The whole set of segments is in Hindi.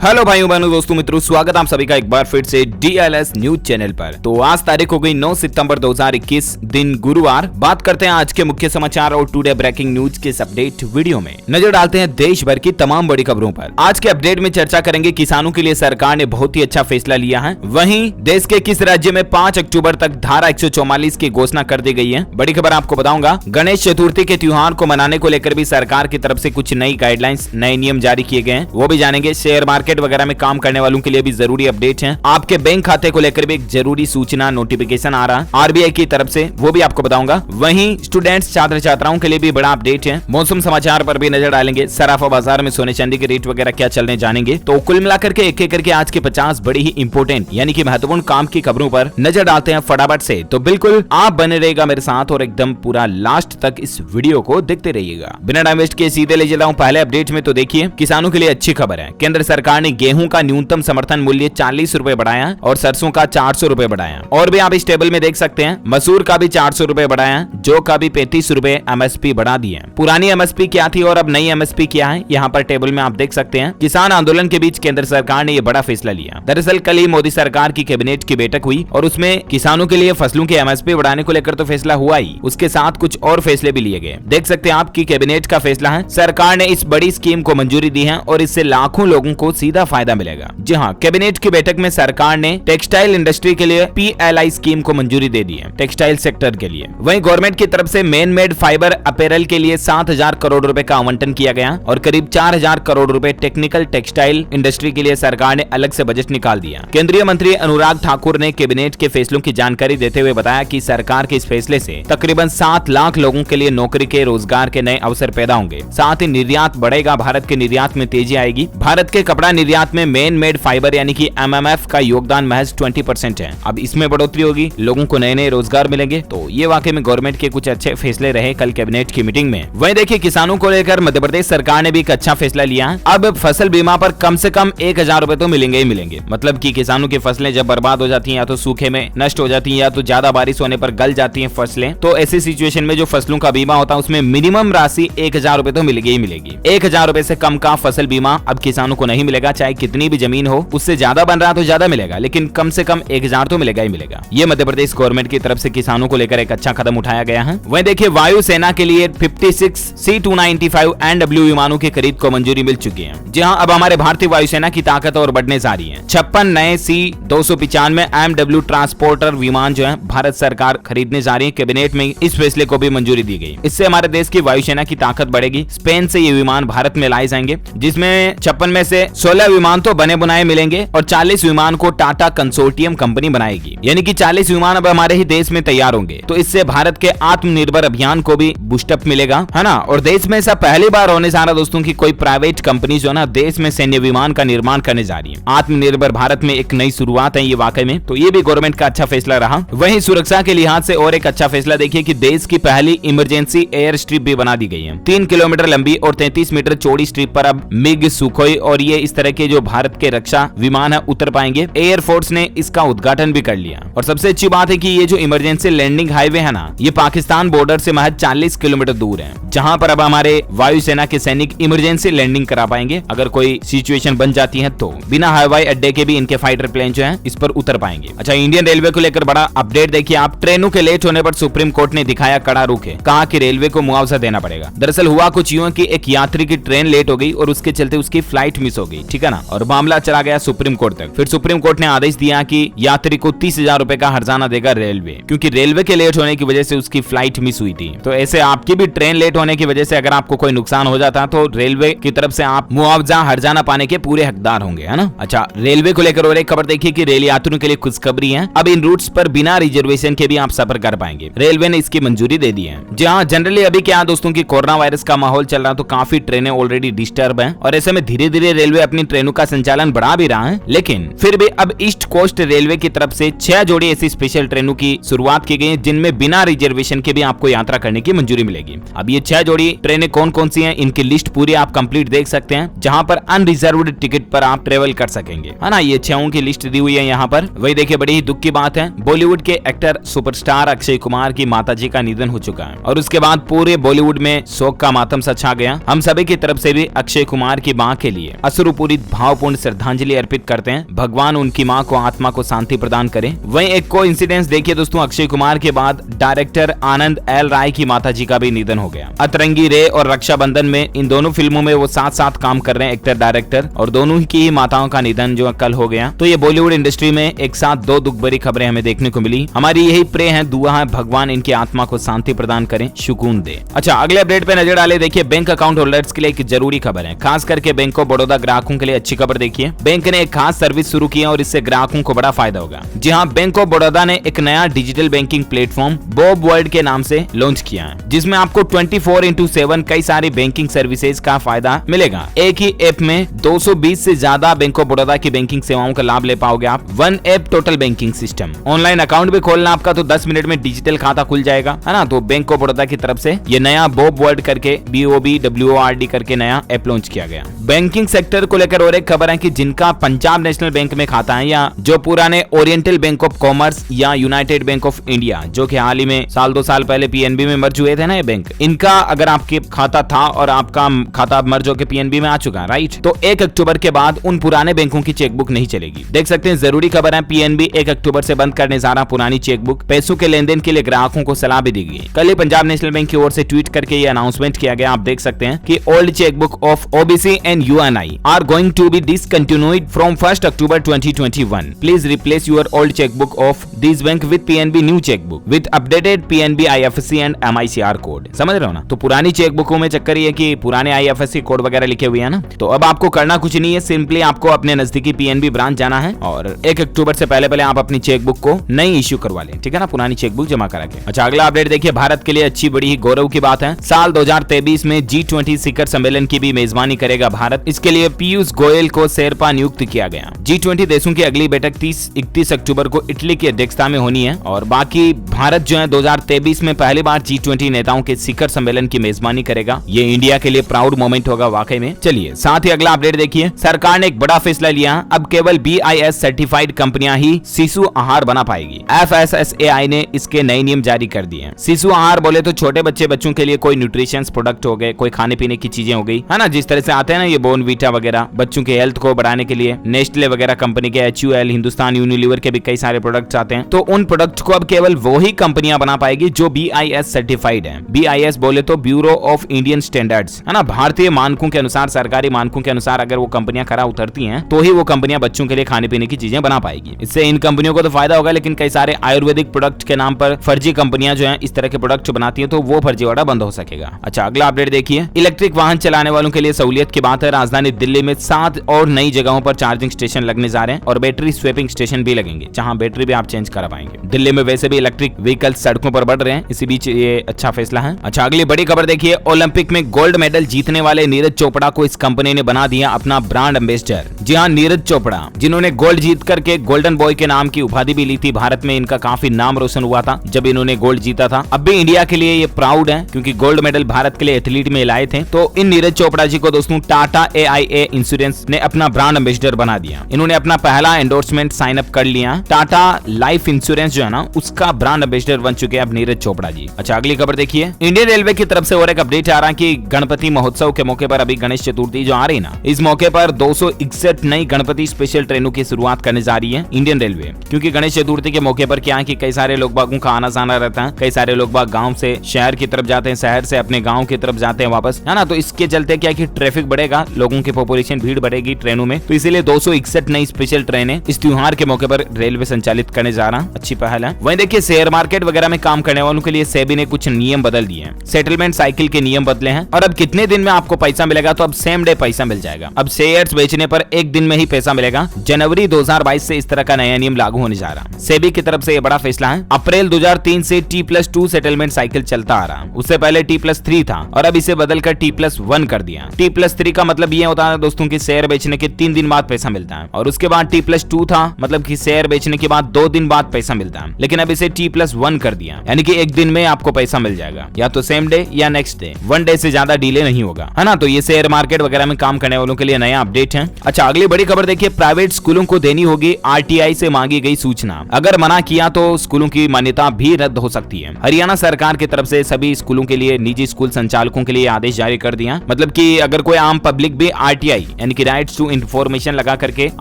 हेलो भाइयों बहनों दोस्तों मित्रों, स्वागत आप सभी का एक बार फिर से DLS न्यूज चैनल पर। तो आज तारीख हो गई 9 सितंबर 2021 दिन गुरुवार। बात करते हैं आज के मुख्य समाचार और टुडे ब्रेकिंग न्यूज के इस अपडेट वीडियो में नजर डालते हैं देश भर की तमाम बड़ी खबरों पर। आज के अपडेट में चर्चा करेंगे किसानों के लिए सरकार ने बहुत ही अच्छा फैसला लिया है। वहीं देश के किस राज्य में 5 अक्टूबर तक धारा 144 की घोषणा कर दी गई है। बड़ी खबर आपको बताऊंगा। गणेश चतुर्थी के त्योहार को मनाने को लेकर भी सरकार की तरफ से कुछ नई गाइडलाइंस, नए नियम जारी किए गए हैं, वो भी जानेंगे। शेयर मार्केट वगैरह में काम करने वालों के लिए भी जरूरी अपडेट है। आपके बैंक खाते को लेकर भी एक जरूरी सूचना नोटिफिकेशन आ रहा है RBI की तरफ से, वो भी आपको बताऊंगा। वहीं स्टूडेंट्स, छात्र छात्राओं के लिए भी बड़ा अपडेट है। मौसम समाचार पर भी नजर डालेंगे। सराफा बाजार में सोने चांदी के रेट वगैरह क्या चलने जानेंगे। तो कुल मिलाकर के एक एक करके आज के 50 बड़ी ही इंपोर्टेंट यानी कि महत्वपूर्ण काम की खबरों पर नजर डालते हैं फटाफट से। तो बिल्कुल आप बने रहेगा मेरे साथ और एकदम पूरा लास्ट तक इस वीडियो को देखते रहिएगा। बिना टाइम वेस्ट किए सीधे ले चलता हूं पहले अपडेट में। तो देखिए, किसानों के लिए अच्छी खबर है। केंद्र सरकार ने गेहूं का न्यूनतम समर्थन मूल्य 40 रुपए बढ़ाया और सरसों का 400 रुपए बढ़ाया। और भी आप इस टेबल में देख सकते हैं, मसूर का भी 400 रुपए बढ़ाया, जौ का भी 35 रुपए MSP बढ़ा दिए। पुरानी MSP क्या थी और अब नई MSP क्या है, यहाँ पर टेबल में आप देख सकते हैं। किसान आंदोलन के बीच केंद्र सरकार ने यह बड़ा फैसला लिया। दरअसल कल ही मोदी सरकार की कैबिनेट की बैठक हुई और उसमें किसानों के लिए फसलों की MSP बढ़ाने को लेकर तो फैसला हुआ ही, उसके साथ कुछ और फैसले भी लिए गए। देख सकते हैं आपकी कैबिनेट का फैसला है। सरकार ने इस बड़ी स्कीम को मंजूरी दी है और इससे लाखों लोगों को सीधा फायदा मिलेगा। जी हाँ, कैबिनेट की बैठक में सरकार ने टेक्सटाइल इंडस्ट्री के लिए PLI स्कीम को मंजूरी दे दी है, टेक्सटाइल सेक्टर के लिए। वहीं गवर्नमेंट की तरफ से मैन मेड फाइबर अपैरल के लिए 7,000 करोड़ रुपए का आवंटन किया गया और करीब 4,000 करोड़ रुपए टेक्निकल टेक्सटाइल इंडस्ट्री के लिए सरकार ने अलग से बजट निकाल दिया। केंद्रीय मंत्री अनुराग ठाकुर ने कैबिनेट के फैसलों की जानकारी देते हुए बताया कि सरकार के इस फैसले से तकरीबन 7 लाख लोगों के लिए नौकरी के, रोजगार के नए अवसर पैदा होंगे। साथ ही निर्यात बढ़ेगा, भारत के निर्यात में तेजी आएगी। भारत के कपड़ा निर्यात में मैन मेड फाइबर यानी कि MMF का योगदान महज 20% है। अब इसमें बढ़ोतरी होगी, लोगों को नए नए रोजगार मिलेंगे। तो ये वाकई में गवर्नमेंट के कुछ अच्छे फैसले रहे कल कैबिनेट की मीटिंग में। वहीं देखिए, किसानों को लेकर मध्य प्रदेश सरकार ने भी एक अच्छा फैसला लिया है। अब फसल बीमा पर कम से कम 1,000 रुपए तो मिलेंगे ही मिलेंगे। मतलब कि किसानों की फसलें जब बर्बाद हो जाती हैं, या तो सूखे में नष्ट हो जाती हैं, या तो ज्यादा बारिश होने पर गल जाती हैं फसलें, तो ऐसी सिचुएशन में जो फसलों का बीमा होता है उसमें मिनिमम राशि 1,000 रुपए तो मिलेगी ही मिलेगी। 1,000 रुपए से कम का फसल बीमा अब किसानों को नहीं मिलेगा। चाहे कितनी भी जमीन हो, उससे ज्यादा बन रहा तो ज्यादा मिलेगा, लेकिन कम से कम 1,000 तो मिलेगा ही मिलेगा। ये मध्य प्रदेश गवर्नमेंट की तरफ से किसानों को लेकर एक अच्छा कदम उठाया गया है। वहीं देखिए, वायुसेना के लिए 56 C-295 NW विमानों की खरीद को मंजूरी मिल चुकी है। जी हाँ, अब हमारे भारतीय वायुसेना की ताकत और बढ़ने जा रही है। 56 नए C-295 MW ट्रांसपोर्टर विमान जो है भारत सरकार खरीदने जा रही है। कैबिनेट में इस फैसले को भी मंजूरी दी गई। इससे हमारे देश की वायुसेना की ताकत बढ़ेगी। स्पेन से ये विमान भारत में लाए जाएंगे, जिसमें 56 में से 16 विमान तो बने बनाए मिलेंगे और 40 विमान को टाटा कंसोर्टियम कंपनी बनाएगी। यानी कि 40 विमान अब हमारे ही देश में तैयार होंगे। तो इससे भारत के आत्मनिर्भर अभियान को भी बूस्टअप मिलेगा, है ना। और देश में ऐसा पहली बार होने जा रहा दोस्तों की कोई प्राइवेट कंपनी जो ना देश में सैन्य विमान का निर्माण करने जा रही है। आत्मनिर्भर भारत में एक नई शुरुआत है ये वाकई में। तो ये भी गवर्नमेंट का अच्छा फैसला रहा। वहीं सुरक्षा के लिहाज से और एक अच्छा फैसला देखिए कि देश की पहली इमरजेंसी एयर स्ट्रिप भी बना दी गई है। 3 किलोमीटर लंबी और 33 मीटर चौड़ी स्ट्रिप पर अब मिग, सुखोई और ये इस तरह के जो भारत के रक्षा विमान है उतर पाएंगे। एयरफोर्स ने इसका उद्घाटन भी कर लिया। और सबसे अच्छी बात है कि ये जो इमरजेंसी लैंडिंग हाईवे है ना, ये पाकिस्तान बॉर्डर से महज 40 किलोमीटर दूर है, जहां पर अब हमारे वायुसेना के सैनिक इमरजेंसी लैंडिंग करा पाएंगे। अगर कोई सिचुएशन बन जाती है तो बिना हवाई अड्डे के भी इनके फाइटर प्लेन जो है इस पर उतर पाएंगे। अच्छा, इंडियन रेलवे को लेकर बड़ा अपडेट देखिए आप। ट्रेनों के लेट होने पर सुप्रीम कोर्ट ने दिखाया कड़ा रुख है। कहा कि रेलवे को मुआवजा देना पड़ेगा। दरअसल हुआ कुछ यूं कि एक यात्री की ट्रेन लेट हो गई और उसके चलते उसकी फ्लाइट मिस हो गई, ठीक है ना। और मामला चला गया सुप्रीम कोर्ट तक। फिर सुप्रीम कोर्ट ने आदेश दिया कि यात्री को 30,000 रुपए का हर्जाना देगा रेलवे, क्योंकि रेलवे के लेट होने की वजह से उसकी फ्लाइट मिस हुई थी। तो ऐसे आपकी भी ट्रेन लेट होने की वजह से अगर आपको कोई नुकसान हो जाता तो रेलवे की तरफ से आप मुआवजा हर्जाना पाने के पूरे हकदार होंगे, है ना। अच्छा, रेलवे को लेकर और एक खबर देखिए कि रेल यात्रियों के लिए खुशखबरी है। अब इन रूट्स पर बिना रिजर्वेशन के भी आप सफर कर पाएंगे। रेलवे ने इसकी मंजूरी दे दी है। जी हाँ, जनरली अभी क्या दोस्तों की कोरोना वायरस का माहौल चल रहा, तो काफी ट्रेनें ऑलरेडी डिस्टर्ब है और ऐसे में धीरे धीरे रेलवे अपनी ट्रेनों का संचालन बढ़ा भी रहा है। लेकिन फिर भी अब ईस्ट कोस्ट रेलवे की तरफ से 6 जोड़ी ऐसी स्पेशल ट्रेनों की शुरुआत की गई है, जिनमें बिना रिजर्वेशन के भी आपको यात्रा करने की मंजूरी मिलेगी। अब ये 6 जोड़ी ट्रेनें कौन कौन सी हैं, इनकी लिस्ट पूरी आप कंप्लीट देख सकते हैं, जहां पर अनरिजर्व्ड टिकट पर आप ट्रेवल कर सकेंगे, है ना। ये 6 की लिस्ट दी हुई है यहाँ पर। वही देखिए, बड़ी ही दुख की बात है, बॉलीवुड के एक्टर सुपरस्टार अक्षय कुमार की माताजी का निधन हो चुका है और उसके बाद पूरे बॉलीवुड में शोक का मातम सा छा गया। हम सभी की तरफ से भी अक्षय कुमार की मां के लिए अश्रुपूरी पूरी भावपूर्ण श्रद्धांजलि अर्पित करते हैं। भगवान उनकी मां को आत्मा को शांति प्रदान करे। वहीं एक को इंसिडेंस देखिए दोस्तों, अक्षय कुमार के बाद डायरेक्टर आनंद एल राय की माताजी का भी निधन हो गया। अतरंगी रे और रक्षाबंधन में इन दोनों फिल्मों में वो साथ साथ काम कर रहे हैं एक्टर डायरेक्टर, और दोनों की ही माताओं का निधन जो कल हो गया। तो ये बॉलीवुड इंडस्ट्री में एक साथ दो दुख भरी खबरें हमें देखने को मिली। हमारी यही प्रे है, दुआ है, भगवान इनकी आत्मा को शांति प्रदान करें, सुकून दे। अच्छा, अगले अपडेट पे नजर डाले। देखिए बैंक अकाउंट होल्डर्स के लिए एक जरूरी खबर है, खास करके बैंक ऑफ बड़ौदा ग्राहकों के लिए अच्छी खबर। देखिए बैंक ने एक खास सर्विस शुरू की है और इससे ग्राहकों को बड़ा फायदा होगा। जी हाँ, बैंक ऑफ बड़ौदा ने एक नया digital banking platform Bob world के नाम से लॉन्च किया है, जिसमें आपको 24/7 कई सारी बैंकिंग सर्विसेज का फायदा मिलेगा। एक ही ऐप में 220 से ज्यादा बैंक ऑफ बड़ौदा की बैंकिंग सेवाओं का लाभ ले पाओगे आप। One app total banking system, online account भी खोलना आपका तो 10 मिनट में डिजिटल खाता खुल जाएगा, है ना। तो बैंक ऑफ बड़ौदा की तरफ से ये नया बॉब वर्ल्ड करके BOBWORD करके नया ऐप लॉन्च किया गया। बैंकिंग सेक्टर को लेकर और एक खबर है कि जिनका पंजाब नेशनल बैंक में खाता है, या जो पुराने ओरिएंटल बैंक ऑफ कॉमर्स या यूनाइटेड बैंक ऑफ इंडिया, जो कि हाल ही में साल 2 साल पहले PNB में मर्ज हुए थे ना ये बैंक, इनका अगर आपके खाता था और आपका खाता मर्ज होकर PNB में आ चुका, राइट, तो 1 अक्टूबर के बाद उन पुराने बैंकों की चेकबुक नहीं चलेगी। देख सकते हैं, जरूरी खबर है, PNB 1 अक्टूबर से बंद करने जा रहा पुरानी चेकबुक। पैसों के लेन देन के लिए ग्राहकों को सलाह भी दी गई। कल ही पंजाब नेशनल बैंक की ओर से ट्वीट करके ये अनाउंसमेंट किया गया। आप देख सकते हैं कि old chequebook of OBC and UNI are going to be discontinued from 1 October 2021। Please replace your old chequebook of this bank with PNB new chequebook with updated PNB IFSC and MICR code. समझ रहे हो ना। तो पुरानी चेकबुकों में चक्कर ये कि पुराने IFSC कोड वगैरह लिखे हुए हैं ना, तो अब आपको करना कुछ नहीं है, सिंपली आपको अपने नजदीकी PNB ब्रांच जाना है और 1 अक्टूबर से पहले आप अपनी चेकबुक को नई इश्यू करवा लें, ठीक है ना, पुरानी चेकबुक जमा करा के। अच्छा, अगला अपडेट देखिए, भारत के लिए अच्छी बड़ी ही गौरव की बात है। साल 2023 में G20 शिखर सम्मेलन की भी मेजबानी करेगा भारत। इसके लिए पीयूष गोयल को शेरपा नियुक्त किया गया। G20 देशों की अगली बैठक 30-31 अक्टूबर को इटली की अध्यक्षता में होनी है, और बाकी भारत जो है 2023 में पहली बार G20 नेताओं के शिखर सम्मेलन की मेजबानी करेगा। ये इंडिया के लिए प्राउड मोमेंट होगा वाकई में। चलिए साथ ही अगला अपडेट देखिए, सरकार ने एक बड़ा फैसला लिया। अब केवल BIS सर्टिफाइड कंपनियां ही शिशु आहार बना पाएगी। FSSAI ने इसके नए नियम जारी कर दिए हैं। शिशु आहार बोले तो छोटे बच्चों के लिए कोई न्यूट्रिशंस प्रोडक्ट हो गए, कोई खाने पीने की चीजें हो गई, है ना, जिस तरह से आते हैं ना ये बोर्नवीटा वगैरह, बच्चों के हेल्थ को बढ़ाने के लिए नेस्ले वगैरह कंपनी के, HUL, हिंदुस्तान यूनिलीवर के भी कई सारे प्रोडक्ट्स आते हैं। तो उन प्रोडक्ट को अब केवल वो ही कंपनियां बना पाएगी जो BIS सर्टिफाइड है। BIS बोले तो ब्यूरो ऑफ इंडियन स्टैंडर्ड्स, है ना, भारतीय मानकों के अनुसार, सरकारी मानकों के अनुसार अगर वो कंपनियां खरा उतरती हैं तो ही वो कंपनियां बच्चों के लिए खाने पीने की चीजें बना पाएगी। इससे इन कंपनियों को तो फायदा होगा, लेकिन कई सारे आयुर्वेदिक प्रोडक्ट के नाम पर फर्जी कंपनियां जो हैं इस तरह के प्रोडक्ट बनाती हैं, तो वो फर्जीवाड़ा बंद हो सकेगा। अच्छा, अगला अपडेट देखिए, इलेक्ट्रिक वाहन चलाने वालों के लिए सहूलियत की बात है। राजधानी दिल्ली में 7 और नई जगहों पर चार्जिंग स्टेशन लगने जा रहे हैं और बैटरी स्वैपिंग स्टेशन भी लगेंगे, जहां बैटरी भी आप चेंज करा पाएंगे। दिल्ली में वैसे भी इलेक्ट्रिक व्हीकल सड़कों पर बढ़ रहे हैं, इसी बीच ये अच्छा फैसला है। अच्छा, अगली बड़ी खबर देखिए, ओलंपिक में गोल्ड मेडल जीतने वाले नीरज चोपड़ा को इस कंपनी ने बना दिया अपना ब्रांड एम्बेसडर। जी हाँ, नीरज चोपड़ा, जिन्होंने गोल्ड जीत करके गोल्डन बॉय के नाम की उपाधि भी ली थी। भारत में इनका काफी नाम रोशन हुआ था जब इन्होंने गोल्ड जीता था। अब भी इंडिया के लिए ये प्राउड है क्योंकि गोल्ड मेडल भारत के लिए एथलीट में लाए थे। तो इन नीरज चोपड़ा जी को दोस्तों टाटा AIA इंश्योरेंस ने अपना ब्रांड एम्बेसडर बना दिया। इन्होंने अपना पहला एंडोर्समेंट साइन अप कर लिया। टाटा लाइफ इंश्योरेंस जो है ना, उसका ब्रांड एम्बेसडर बन चुके हैं अब नीरज चोपड़ा जी। अच्छा, अगली खबर देखिए, इंडियन रेलवे की तरफ से और एक अपडेट आ रहा है कि गणपति महोत्सव के मौके पर अभी गणेश चतुर्थी जो आ रही ना, इस मौके पर 261 नई गणपति स्पेशल ट्रेनों की शुरुआत करने जा रही है इंडियन रेलवे। क्योंकि गणेश चतुर्थी के मौके पर क्या है कि कई सारे लोग बागों का आना जाना रहता है, कई सारे लोग बाग गांव से शहर की तरफ जाते हैं, शहर से अपने गांव की तरफ जाते हैं वापस, है ना। तो इसके चलते क्या कि ट्रैफिक बढ़ेगा, लोगों की पॉपुलेशन भीड़ बढ़ेगी ट्रेनों में, तो इसीलिए 261 नई स्पेशल ट्रेनें इस त्योहार के मौके पर रेलवे संचालित करने जा रहा है। अच्छी पहल है। वहीं देखिए, शेयर मार्केट वगैरह में काम करने वालों के लिए सेबी ने कुछ नियम बदल दिए हैं। सेटलमेंट साइकिल के नियम बदले हैं और अब कितने दिन में आपको पैसा मिलेगा, तो अब सेम डे पैसा मिल जाएगा। अब शेयर्स बेचने पर 1 दिन में ही पैसा मिलेगा। जनवरी 2022 से इस तरह का नया नियम लागू होने जा रहा है। सेबी की तरफ से यह बड़ा फैसला है। अप्रैल 2003 से T+2 सेटलमेंट साइकिल चलता आ रहा। उससे पहले T+3 था और अब इसे बदलकर T+1 कर दिया। T+3 का मतलब ये होता है दोस्तों कि शेयर बेचने के 3 दिन बाद पैसा मिलता है, और उसके बाद T+2 था मतलब कि शेयर बेचने के बाद 2 दिन बाद पैसा मिलता है, लेकिन अब इसे T+1 कर दिया, यानी कि 1 दिन में आपको पैसा मिल जाएगा, या तो सेम डे या नेक्स्ट डे। 1 डे से ज्यादा डिले नहीं होगा, है ना। तो ये शेयर मार्केट वगैरह में काम करने वालों के लिए नया अपडेट है। अच्छा, अगली बड़ी खबर देखिए, प्राइवेट स्कूलों को देनी होगी RTI से मांगी गई सूचना। अगर मना किया तो स्कूलों की मान्यता भी रद्द हो सकती है। हरियाणा सरकार की तरफ से सभी स्कूलों के लिए, निजी स्कूल संचालकों के लिए आदेश जारी कर दिया। मतलब कि अगर कोई आम पब्लिक भी RTI यानी कि राइट्स टू इन्फॉर्मेशन लगा करके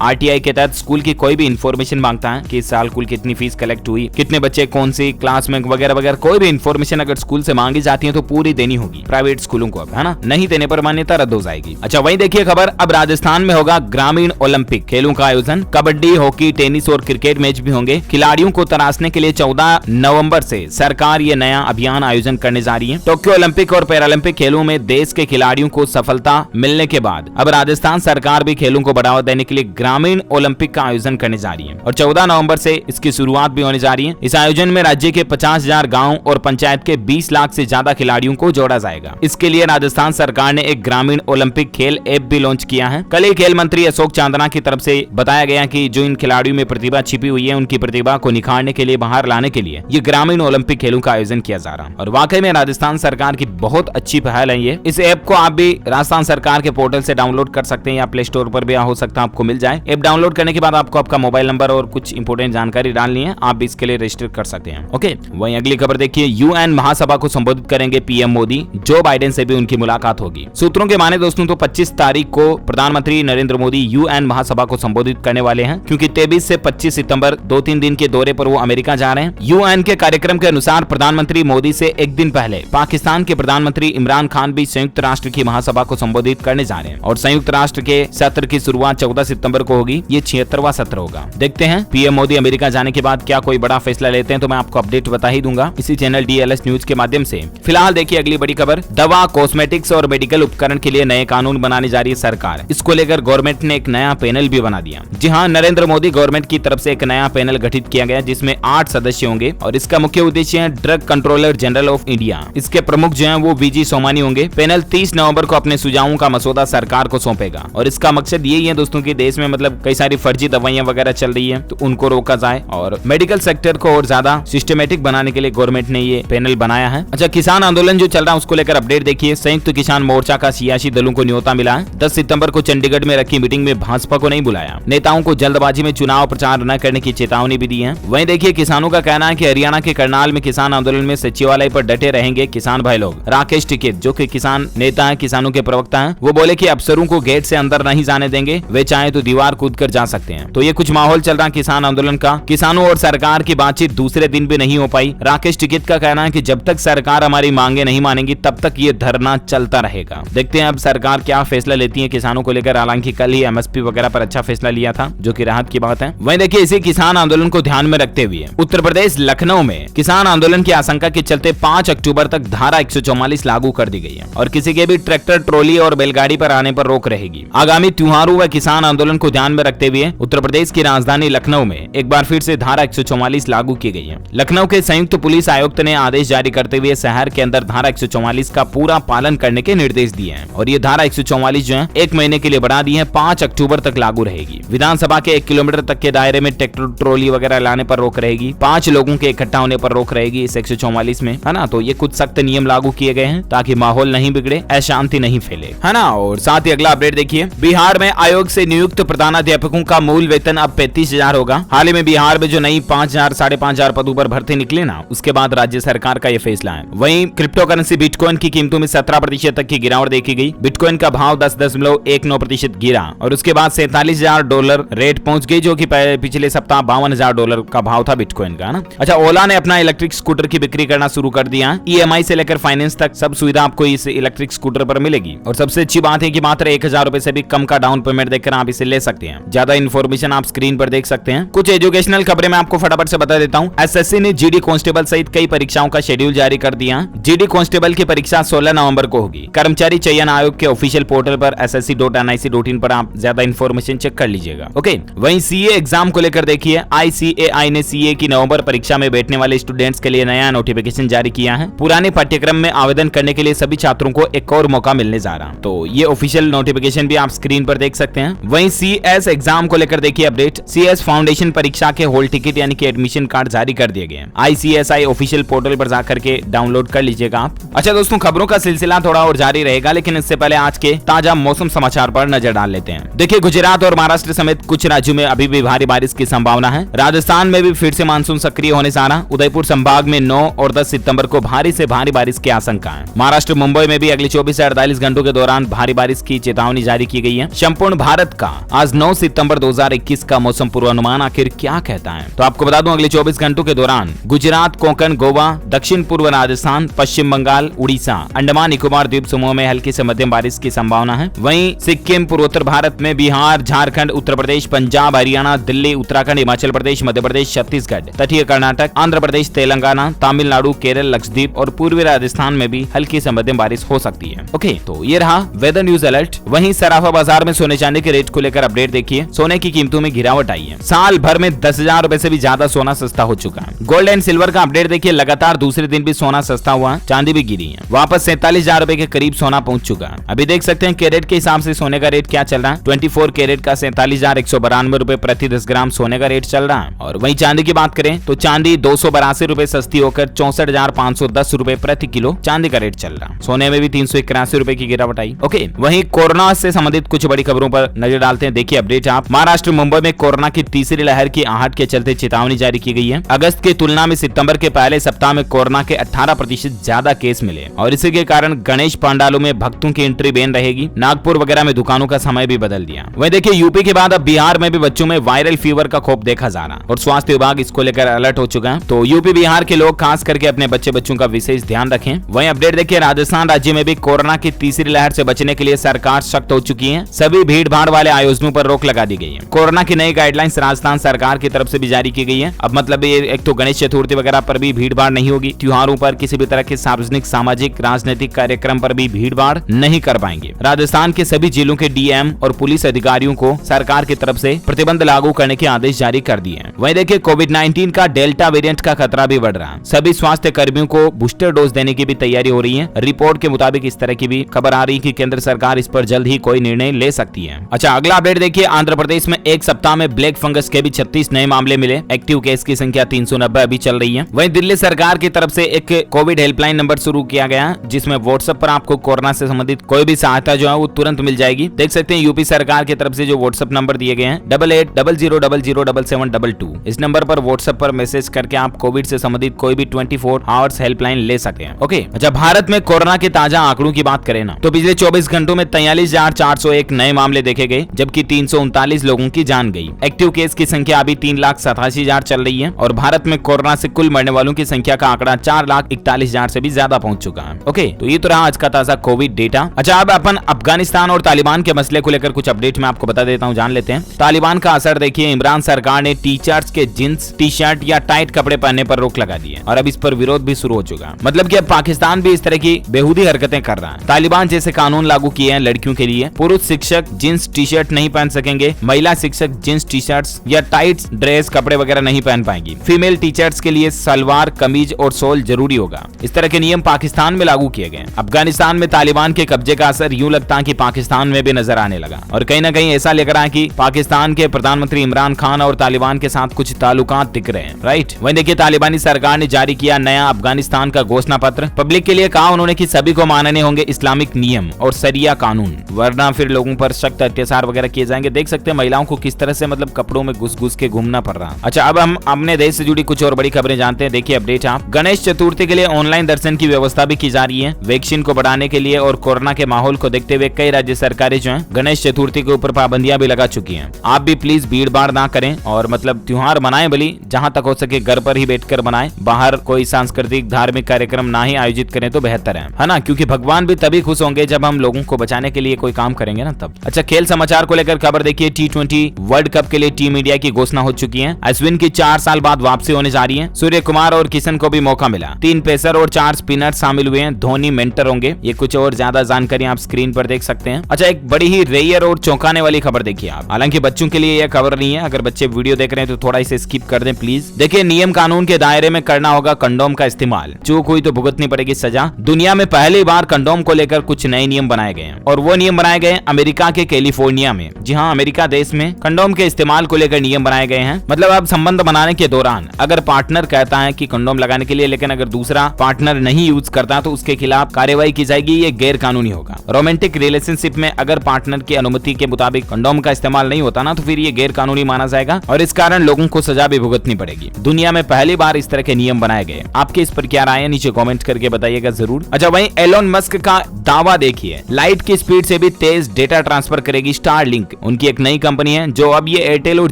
आरटीआई के तहत स्कूल की कोई भी इन्फॉर्मेशन मांगता है कि इस साल कुल कितनी फीस कलेक्ट हुई, कितने बच्चे कौन सी क्लास में वगैरह वगैरह, कोई भी इन्फॉर्मेशन अगर स्कूल से मांगी जाती है तो पूरी देनी होगी प्राइवेट स्कूलों को, अब है ना, नहीं देने पर मान्यता रद्द हो जाएगी। अच्छा वहीं देखिए खबर, अब राजस्थान में होगा ग्रामीण ओलंपिक खेलों का आयोजन। कबड्डी, हॉकी, टेनिस और क्रिकेट मैच भी होंगे। खिलाड़ियों को तराशने के लिए 14 नवंबर से सरकार ये नया अभियान आयोजन करने जा रही है। टोक्यो ओलंपिक और पैरालंपिक खेलों में देश के खिलाड़ियों को सफलता मिलने के बाद अब राजस्थान सरकार भी खेलों को बढ़ावा देने के लिए ग्रामीण ओलंपिक का आयोजन करने जा रही है और 14 नवंबर से इसकी शुरुआत भी होने जा रही है। इस आयोजन में राज्य के 50,000 गाँव और पंचायत के 20 लाख से ज्यादा खिलाड़ियों को जोड़ा जाएगा। इसके लिए राजस्थान सरकार ने एक ग्रामीण ओलंपिक खेल ऐप भी लॉन्च किया है। कल ही खेल मंत्री अशोक चांदना की तरफ से बताया गया कि जो इन खिलाड़ियों में प्रतिभा छिपी हुई है उनकी प्रतिभा को निखारने के लिए, बाहर लाने के लिए ये ग्रामीण ओलंपिक खेलों का आयोजन किया जा रहा है और वाकई में राजस्थान सरकार की बहुत अच्छी पहल है ये। इस ऐप को आप भी राजस्थान सरकार के पोर्टल से डाउनलोड कर सकते हैं या प्ले स्टोर पर भी हो सकता है आपको मिल जाए। ऐप डाउनलोड करने के बाद आपको आपका मोबाइल नंबर और कुछ इंपोर्टेंट जानकारी डालनी है, आप भी इसके लिए रजिस्टर कर सकते हैं। ओके, वहीं अगली खबर देखिए, यूएन महासभा को संबोधित करेंगे पीएम मोदी, जो बाइडेन से भी उनकी मुलाकात होगी। सूत्रों के माने दोस्तों तो 25 तारीख को प्रधानमंत्री नरेंद्र मोदी यूएन महासभा को संबोधित करने वाले हैं, क्योंकि 23 से 25 सितंबर 2-3 दिन के दौरे पर वो अमेरिका जा रहे हैं। यूएन के कार्यक्रम के अनुसार प्रधानमंत्री मोदी से एक दिन पहले पाकिस्तान के प्रधानमंत्री इमरान खान भी संयुक्त राष्ट्र की महासभा को संबोधित करने जा रहे हैं और संयुक्त राष्ट्र के सत्र की शुरुआत 14 सितंबर को होगी। ये 76वां सत्र होगा। देखते हैं पीएम मोदी अमेरिका जाने के बाद क्या कोई बड़ा फैसला लेते हैं तो मैं आपको अपडेट बता ही दूंगा इसी चैनल डीएलएस न्यूज के माध्यम से। फिलहाल देखिए अगली बड़ी खबर, दवा, कॉस्मेटिक्स और मेडिकल उपकरण के लिए नए कानून बनाने जा रही है सरकार। इसको लेकर गवर्नमेंट ने एक नया पैनल भी बना दिया। जी हाँ, नरेंद्र मोदी गवर्नमेंट की तरफ से एक नया पैनल गठित किया गया जिसमें 8 सदस्य होंगे और इसका मुख्य उद्देश्य है drug controller general of India. इसके प्रमुख जो है वो वीजी सोमानी होंगे। पैनल 30 नवंबर को अपने सुझावों का मसौदा सरकार को सौंपेगा और इसका मकसद यही है दोस्तों की देश में मतलब कई सारी फर्जी दवाइयां वगैरह चल रही है तो उनको रोका जाए और मेडिकल सेक्टर को और ज्यादा सिस्टमेटिक बनाने के लिए गवर्नमेंट ने ये पैनल बनाया है। अच्छा, किसान आंदोलन जो चल रहा है उसको लेकर अपडेट देखिए। संयुक्त किसान मोर्चा का सियासी दलों को न्योता मिला है। 10 सितंबर को चंडीगढ़ में रखी मीटिंग में भाजपा को नहीं बुलाया। नेताओं को जल्दबाजी में चुनाव प्रचार न करने की चेतावनी भी दी है। वहीं देखिए किसानों का कहना है कि हरियाणा के करनाल में किसान आंदोलन में सचिवालय पर डटे रहेंगे किसान भाई लोग। राकेश टिकैत जो कि किसान नेता है, किसानों के प्रवक्ता हैं, वो बोले कि अफसरों को गेट से अंदर नहीं जाने देंगे, वे चाहे तो दीवार कूद कर जा सकते हैं। तो ये कुछ माहौल चल रहा है किसान आंदोलन का। किसानों और सरकार की बातचीत दूसरे दिन भी नहीं हो पाई। राकेश टिकैत का कहना है कि जब तक सरकार हमारी मांगे नहीं मानेगी तब तक ये धरना चलता रहेगा। देखते हैं अब सरकार क्या फैसला लेती है किसानों को लेकर। हालांकि कल ही एमएसपी वगैरह पर अच्छा फैसला लिया था जो कि राहत की बात है। वहीं देखिए इसी किसान आंदोलन को ध्यान में रखते हुए उत्तर प्रदेश लखनऊ में किसान आंदोलन की आशंका के चलते 5 अक्टूबर तक धारा 144 लागू कर दी गई है और किसी के भी ट्रैक्टर, ट्रॉली और बैलगाड़ी पर आने पर रोक रहेगी। आगामी त्योहारों व किसान आंदोलन को ध्यान में रखते हुए उत्तर प्रदेश की राजधानी लखनऊ में एक बार फिर से धारा 144 लागू की गई है। लखनऊ के संयुक्त पुलिस आयुक्त ने आदेश जारी करते हुए शहर के अंदर धारा 144 का पूरा पालन करने के निर्देश दिए हैं और ये धारा 144 जो है 1 महीने के लिए बढ़ा दी है, 5 अक्टूबर तक लागू रहेगी। विधानसभा के 1 किलोमीटर तक के दायरे में ट्रैक्टर, ट्रॉली वगैरह लाने पर रोक रहेगी। 5 लोगों के इकट्ठा होने पर रोक रहेगी इस 144 में, है ना। तो ये कुछ सख्त नियम लागू किए गए हैं ताकि माहौल नहीं बिगड़े, अशांति नहीं फैले, है ना। और साथ ही अगला अपडेट देखिए, बिहार में आयोग से नियुक्त प्रधानाध्यापकों का मूल वेतन अब 35,000 होगा। हाल ही में बिहार में जो नई 5,000 साढ़े 5,000 पदों पर भर्ती निकले ना, उसके बाद राज्य सरकार का यह फैसला है। वहीं क्रिप्टो करेंसी बिटकॉइन की कीमतों में 17% तक की गिरावट देखी गई। बिटकॉइन का भाव 10.19% गिरा और उसके बाद $47,000 रेट पहुंच गई जो कि पिछले सप्ताह $52,000 का भाव था बिटकॉइन का, ना। अच्छा, ओला ने अपना इलेक्ट्रिक स्कूटर की बिक्री करना शुरू कर दिया। EMI से लेकर फाइनेंस तक सब सुविधा आपको इस इलेक्ट्रिक स्कूटर पर मिलेगी और सबसे अच्छी बात है कि मात्र 1,000 रुपए से भी कम का डाउन पेमेंट देकर आप इसे ले सकते हैं। ज्यादा इन्फॉर्मेशन आप स्क्रीन पर देख सकते हैं। कुछ एजुकेशनल खबरें मैं आपको फटाफट से बता देता हूँ। SSC ने GD कांस्टेबल सहित कई परीक्षाओं का शेड्यूल जारी कर दिया। GD कांस्टेबल की परीक्षा 16 नवंबर को होगी। कर्मचारी चयन आयोग के ऑफिशियल पोर्टल पर ssc.nic.in पर आप ज्यादा इन्फॉर्मेशन चेक कर लीजिएगा। ओके, वहीं CA एग्जाम को लेकर देखिए, ICAI ने CA की नवंबर परीक्षा में बैठने वाले स्टूडेंट्स के लिए नया नोटिफिकेशन जारी किया है। पुराने पाठ्यक्रम में आवेदन करने के लिए सभी छात्रों को एक और मौका मिलने जा रहा। तो ये ऑफिशियल नोटिफिकेशन भी आप स्क्रीन पर देख सकते हैं। वहीं CS एग्जाम को लेकर देखिए अपडेट, CS फाउंडेशन परीक्षा के हॉल टिकट यानी कि एडमिशन कार्ड जारी कर दिए गए। ICSI ऑफिशियल पोर्टल पर जाकर के डाउनलोड कर लीजिएगा आप। अच्छा दोस्तों, खबरों का सिलसिला थोड़ा और जारी रहेगा, लेकिन इससे पहले आज के ताजा मौसम समाचार पर नजर डाल लेते हैं। देखिए, गुजरात और महाराष्ट्र समेत कुछ राज्यों में अभी भी भारी बारिश की संभावना है। राजस्थान में भी फिर से मानसून सक्रिय होने जा रहा। उदयपुर संभाग में 9 और 10 सितंबर को भारी से भारी बारिश की आशंका है। महाराष्ट्र मुंबई में भी अगले 24 से 48 घंटों के दौरान भारी बारिश की चेतावनी जारी की गई है। संपूर्ण भारत का आज 9 सितंबर 2021 का मौसम पूर्वानुमान आखिर क्या कहता है, तो आपको बता दूं अगले 24 घंटों के दौरान गुजरात, कोंकण, गोवा, दक्षिण पूर्व राजस्थान, पश्चिम बंगाल, उड़ीसा, अंडमान निकोबार द्वीप समूह में हल्की से मध्यम बारिश की संभावना है। वहीं सिक्किम, पूर्वोत्तर भारत में बिहार, झारखंड, उत्तर प्रदेश, पंजाब, हरियाणा, दिल्ली, उत्तराखंड, हिमाचल प्रदेश, मध्य प्रदेश, छत्तीसगढ़, तटीय कर्नाटक, आंध्र प्रदेश, तेलंगाना, तमिलनाडु, केरल, लक्षद्वीप और पूर्वी राजस्थान में भी हल्की से मध्यम बारिश हो सकती है। ओके, तो ये रहा वेदर न्यूज अलर्ट। वहीं सराफा बाजार में सोने चांदी के रेट को लेकर अपडेट देखिए। सोने की कीमतों में गिरावट आई है। साल भर में 10,000 रुपए से भी ज्यादा सोना सस्ता हो चुका है। गोल्ड एंड सिल्वर का अपडेट देखिए। लगातार दूसरे दिन भी सोना सस्ता हुआ, चांदी भी गिरी है। वापस 47,000 रुपए के करीब सोना पहुंच चुका है। अभी देख सकते हैं कैरेट के हिसाब से सोने का रेट क्या चल रहा है। 24 कैरेट का 47,192 रुपए प्रति 10 ग्राम सोने का रेट चल रहा है। और वहीं चांदी की बात करें तो चांदी 282 रुपए सस्ती होकर 64,510 रुपए प्रति किलो चांदी का रेट चल रहा है। सोने में भी 381 रुपए की गिरावट आई। ओके, वहीं कोरोना से संबंधित कुछ बड़ी खबरों पर नजर डालते हैं। देखिए अपडेट आप। महाराष्ट्र, मुंबई में कोरोना की तीसरी लहर की आहट के चलते चेतावनी जारी की गई है। अगस्त की तुलना में सितंबर के पहले सप्ताह में कोरोना के 18% ज्यादा केस मिले और इसी के कारण गणेश पंडालों में भक्तों की एंट्री बैन रहेगी। नागपुर वगैरह में दुकानों का समय भी बदल दिया। वहीं देखिए यूपी के बाद अब बिहार में भी बच्चों में वायरल फीवर का खौफ देखा जा रहा है और स्वास्थ्य विभाग इसको लेकर अलर्ट हो चुका है। तो यूपी बिहार के लोग खास करके अपने बच्चों का विशेष ध्यान रखें। वहीं अपडेट देखिए, राजस्थान राज्य में भी कोरोना की तीसरी लहर से बचने के लिए सरकार सख्त हो चुकी है। सभी भीड़ भाड़ वाले आयोजनों पर रोक लगा दी गई है। कोरोना की नई गाइडलाइंस राजस्थान सरकार की तरफ से भी जारी की गई है। अब मतलब एक तो गणेश चतुर्थी वगैरह पर भी भीड़ भाड़ नहीं होगी। त्योहारों पर किसी भी तरह के सार्वजनिक, सामाजिक, राजनीतिक कार्यक्रम पर भी भीड़ भाड़ नहीं कर पाएंगे। राजस्थान के सभी जिलों के डीएम और पुलिस अधिकारियों को सरकार की तरफ से प्रतिबंध लागू करने के आदेश जारी कर दिए हैं। वहीं देखिए कोविड-19 का डेल्टा वेरिएंट का खतरा भी बढ़ रहा है। सभी स्वास्थ्य कर्मियों को बूस्टर डोज देने की भी तैयारी हो रही है। रिपोर्ट के मुताबिक इस तरह की भी खबर आ रही है कि केंद्र सरकार इस पर जल्द ही कोई निर्णय ले सकती है। अच्छा, अगला अपडेट देखिए। आंध्र प्रदेश में एक सप्ताह में ब्लैक फंगस के भी 36 नए मामले मिले। एक्टिव केस की संख्या 390 अभी चल रही है। वहीं दिल्ली सरकार की तरफ से एक कोविड हेल्पलाइन नंबर शुरू किया गया, जिसमें व्हाट्सएप पर आपको कोरोना से संबंधित कोई भी सहायता जो है वो तुरंत मिल जाएगी। देख सकते हैं यूपी सरकार की तरफ से जो व्हाट्सएप नंबर दिए गए हैं 8800007722। इस नंबर पर व्हाट्सएप पर मैसेज करके आप कोविड से संबंधित कोई भी 24 आवर्स हेल्पलाइन ले सकते हैं। ओके, अच्छा, भारत में कोरोना के ताजा आंकड़ों की बात करें ना तो पिछले 24 घंटों में 43,401 नए मामले देखे गए, जबकि 339 लोगों की जान गई। एक्टिव केस की संख्या अभी 3,87,000 चल रही है और भारत में कोरोना से कुल मरने वालों की संख्या का आंकड़ा 4,41,000 से भी ज्यादा पहुंच चुका है। ओके, तो ये तो रहा आज का ताजा कोविड डेटा। अच्छा, अब अपन अफगानिस्तान और तालिबान के मसले को लेकर कुछ अपडेट मैं आपको बता देता हूं, जान लेते हैं। तालिबान का असर देखिए। इमरान सरकार ने टीचर्स के जींस, टी शर्ट या टाइट कपड़े पहनने पर रोक लगा दी है और अब इस पर विरोध भी शुरू हो चुका है। मतलब कि अब पाकिस्तान भी इस तरह की बेहूदी हरकतें कर रहा है। तालिबान जैसे कानून लागू किए हैं लड़कियों के लिए। पुरुष शिक्षक जींस टी शर्ट नहीं पहन सकेंगे। महिला शिक्षक जींस टी शर्ट्स या टाइट ड्रेस कपड़े वगैरह नहीं पहन पाएंगी। फीमेल टीचर्स के लिए सलवार, कमीज और शॉल जरूरी होगा। इस तरह के नियम पाकिस्तान में लागू किए गए। अफगानिस्तान में तालिबान के कब्जे का असर यूं लगता है कि पाकिस्तान में भी नजर आने लगा और कहीं ना कहीं ऐसा लग रहा है कि पाकिस्तान के प्रधानमंत्री इमरान खान और तालिबान के साथ कुछ ताल्लुकात दिख रहे हैं। राइट, वहीं देखिए तालिबानी सरकार ने जारी किया नया अफगानिस्तान का घोषणा पत्र। पब्लिक के लिए कहा उन्होंने कि सभी को मानने होंगे इस्लामिक नियम और शरिया कानून, वरना फिर लोगों पर सख्त अत्याचार वगैरह किए जाएंगे। देख सकते हैं महिलाओं को किस तरह से मतलब कपड़ों में घुस के घूमना पड़ रहा। अच्छा, अब हम अपने देश से जुड़ी कुछ और बड़ी खबरें जानते हैं। देखिए अपडेट आप। गणेश चतुर्थी के लिए ऑनलाइन दर्शन की व्यवस्था भी की जा रही है। वैक्सीन को बढ़ाने के लिए और कोरोना के माहौल को देखते हुए कई राज्य सरकारें जो है गणेश चतुर्थी के ऊपर पाबंदियां भी लगा चुकी हैं। आप भी प्लीज भीड़ भाड़ ना करें और मतलब त्योहार मनाएं, भली जहां तक हो सके घर पर ही बैठकर मनाएं। बाहर कोई सांस्कृतिक धार्मिक कार्यक्रम ना ही आयोजित करें तो बेहतर है ना, क्योंकि भगवान भी तभी खुश होंगे जब हम लोगों को बचाने के लिए कोई काम करेंगे ना तब। अच्छा, खेल समाचार को लेकर खबर देखिए। T20 वर्ल्ड कप के लिए टीम इंडिया की घोषणा हो चुकी है। अश्विन की 4 साल बाद वापसी होने जा रही है। सूर्य कुमार और किशन को भी मौका मिला। 3 पेसर और 4 स्पिनर शामिल हुए हैं। धोनी मेंटर होंगे। ये कुछ और ज्यादा जानकारी आप स्क्रीन पर देख सकते हैं। अच्छा, एक बड़ी ही रेयर और चौंकाने वाली खबर देखिए आप। हालांकि बच्चों के लिए यह खबर नहीं है, अगर बच्चे वीडियो देख रहे हैं तो थोड़ा इसे स्किप कर दें प्लीज। देखिए, नियम कानून के दायरे में करना होगा कंडोम का इस्तेमाल। चूक हुई तो भुगतनी पड़ेगी सजा। दुनिया में पहली बार कंडोम को लेकर कुछ नए नियम बनाए गए हैं और वो नियम बनाए गए अमेरिका के कैलिफोर्निया में। जी हाँ, अमेरिका देश में कंडोम के इस्तेमाल को लेकर नियम बनाए गए हैं। मतलब अब संबंध बनाने के दौरान अगर पार्टनर कहता है कि कंडोम लगाने के लिए, लेकिन अगर दूसरा पार्टनर नहीं यूज करता तो उसके खिलाफ कार्यवाही की जाएगी। ये गैर कानूनी होगा। रोमांटिक रिलेशनशिप में अगर पार्टनर की अनुमति के मुताबिक कंडोम का इस्तेमाल नहीं होता ना तो फिर ये गैर कानूनी माना जाएगा और इस कारण लोगों को सजा भी भुगतनी पड़ेगी। दुनिया में पहली बार इस तरह के नियम बनाए गए। आपके इस पर क्या राय है नीचे कमेंट करके बताइएगा जरूर। अच्छा, वहीं एलोन मस्क का दावा देखिए, लाइट की स्पीड से भी तेज डेटा ट्रांसफर करेगी स्टारलिंक। उनकी एक नई कंपनी है जो अब ये एयरटेल और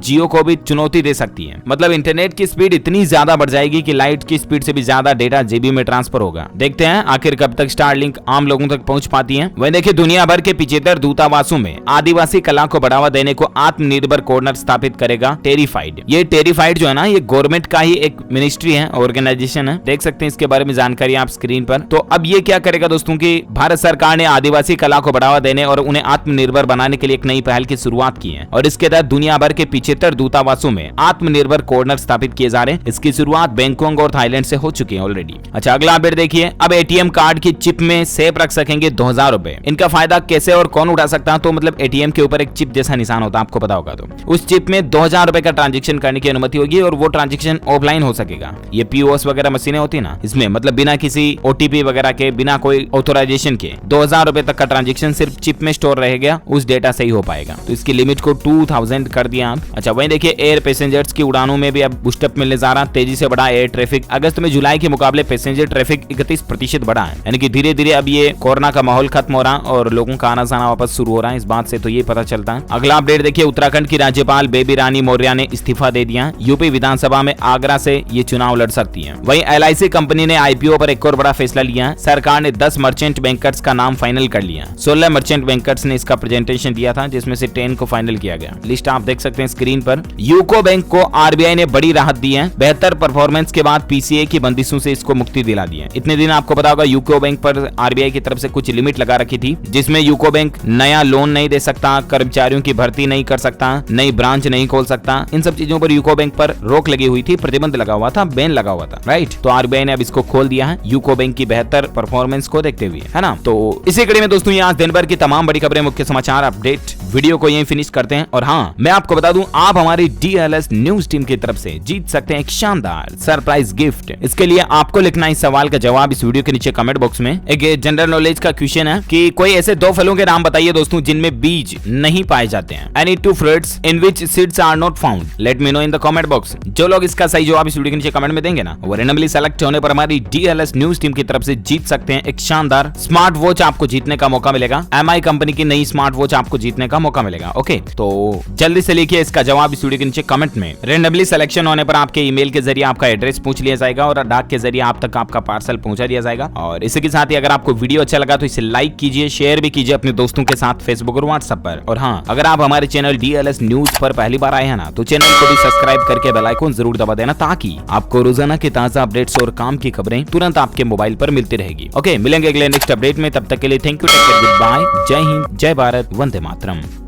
जियो को भी चुनौती दे सकती है। मतलब इंटरनेट की स्पीड इतनी ज्यादा बढ़ जाएगी कि लाइट की स्पीड से भी ज्यादा डेटा जीबी में ट्रांसफर होगा। देखते हैं आखिर कब तक स्टारलिंक आम लोगों तक पहुंच पाती है। वहीं देखिए दुनिया भर के 75 दूतावासों में आदिवासी कला को बढ़ावा देने को आत्मनिर्भर कॉर्नर स्थापित करेगा टेरिफाइड। ये टेरिफाइड जो है ना, ये गवर्नमेंट का ही एक मिनिस्ट्री है, ऑर्गेनाइजेशन है। देख सकते हैं इसके बारे में जानकारी आप स्क्रीन पर। तो अब ये क्या करेगा दोस्तों की भारत सरकार ने आदिवासी कला को बढ़ावा देने और उन्हें आत्मनिर्भर बनाने के लिए एक नई पहल की शुरुआत की है और इसके तहत दुनिया भर के 75 दूतावासों में आत्मनिर्भर कॉर्नर स्थापित किए जा रहे हैं। इसकी शुरुआत बैंकॉक और थाईलैंड से हो चुकी है ऑलरेडी। अच्छा, अगला अपडेट देखिए। अब एटीएम कार्ड की चिप में सेफ रख सकेंगे 2000 रुपए। इनका फायदा कैसे और कौन उठा सकता है? तो मतलब एटीएम के ऊपर एक चिप जैसा निशान होता है, आपको पता होगा। तो उस चिप में 2000 रुपए का ट्रांजेक्शन करने की अनुमति होगी और वो ट्रांजेक्शन ऑफलाइन हो सकेगा। ये पीओएस वगैरह मशीनें होती है ना, इसमें मतलब बिना किसी ओटीपी वगैरह के, बिना कोई ऑथोराइजेशन के 2000 रुपए तक का ट्रांजेक्शन सिर्फ चिप में स्टोर रहेगा, उस डेटा से ही हो पाएगा। तो इसकी लिमिट को 2000 कर दिया आप। अच्छा, वहीं देखिए एयर पैसेंजर्स की उड़ानों में भी अब बूस्टअप मिलने जा रहा। तेजी से बढ़ा एयर ट्रैफिक। अगस्त में जुलाई के मुकाबले पैसेंजर ट्रैफिक 31% बढ़ा है, यानी कि धीरे धीरे अब ये कोरोना का माहौल खत्म हो रहा और लोगों का आना जाना वापस शुरू हो रहा है। इस बात से तो ये पता चलता है। अगला अपडेट देखिए। उत्तराखंड की राज्यपाल बेबी रानी मौर्य ने इस्तीफा दे दिया। यूपी विधानसभा में आगरा से ये चुनाव लड़ सकती है। वहीं एलआईसी कंपनी ने आईपीओ पर एक और बड़ा फैसला लिया। सरकार ने 10 मर्चेंट बैंकर्स का नाम फाइनल कर लिया। 16 मर्चेंट बैंकर्स ने इसका प्रेजेंटेशन दिया था, जिसमें से 10 को फाइनल किया गया। लिस्ट आप देख सकते हैं स्क्रीन पर। यूको बैंक को आरबीआई ने बड़ी राहत दी है। बेहतर परफॉर्मेंस के बाद पीसीए की बंदिशों से इसको मुक्ति दिला दी है। इतने दिन आपको पता होगा यूको बैंक पर आरबीआई की तरफ से कुछ लिमिट लगा रखी थी, जिसमें यूको बैंक नया लोन नहीं दे सकता, कर्मचारियों की भर्ती नहीं कर सकता, नई ब्रांच नहीं खोल सकता। इन सब चीजों पर यूको बैंक पर रोक लगी हुई थी, प्रतिबंध लगा हुआ था, बैन लगा हुआ था, राइट। तो आरबीआई ने अब इसको खोल दिया है यूको बैंक की बेहतर परफॉर्मेंस को देखते हुए, है ना। तो इसी कड़ी में दोस्तों ये आज दिन भर की तमाम बड़ी खबरें, मुख्य समाचार, अपडेट वीडियो को यहीं फिनिश करते हैं। और हाँ, मैं आपको बता दूं, आप हमारी डीएलएस न्यूज टीम की तरफ से जीत सकते हैं एक शानदार सरप्राइज गिफ्ट। इसके लिए आपको लिखना है इस सवाल का जवाब इस वीडियो के नीचे कमेंट बॉक्स में। एक जनरल नॉलेज का क्वेश्चन है कि कोई ऐसे 2 फलों के नाम बताइए दोस्तों जिनमें बीज नहीं पाए जाते हैं। Any 2 fruits in which seeds are not found, let me know in the comment box. जो लोग इसका सही जवाब इस वीडियो के नीचे कमेंट में देंगे ना, वो रैंडमली सेलेक्ट होने पर हमारी डीएलएस न्यूज टीम की तरफ से जीत सकते हैं एक शानदार स्मार्ट वॉच। आपको जीतने का मौका मिलेगा। एमआई कंपनी की नई स्मार्ट वॉच आपको जीतने का मौका मिलेगा। ओके, तो जल्दी से लिखिए इसका जवाब इस वीडियो के नीचे कमेंट में। रैंडमली सिलेक्शन होने पर आपके ईमेल के जरिए आपका एड्रेस पूछ लिया जाएगा और डाक के जरिए आप तक आपका पार्सल पहुंचा दिया जाएगा। और इसी के साथ ही अगर आपको वीडियो अच्छा लगा तो इसे लाइक कीजिए, शेयर भी कीजिए अपने दोस्तों के साथ फेसबुक और व्हाट्सएप पर। और हाँ, अगर आप हमारे चैनल डीएलएस न्यूज पर पहली बार आए हैं ना, तो चैनल को भी सब्सक्राइब करके बेल आइकन जरूर दबा देना, ताकि आपको रोजाना के ताजा अपडेट्स और काम की खबरें तुरंत आपके मोबाइल पर मिलती रहेगी। ओके, मिलेंगे अगले नेक्स्ट अपडेट में। तब तक के लिए thank you, take care, goodbye, Jai Hind, जय भारत, वंदे मातरम।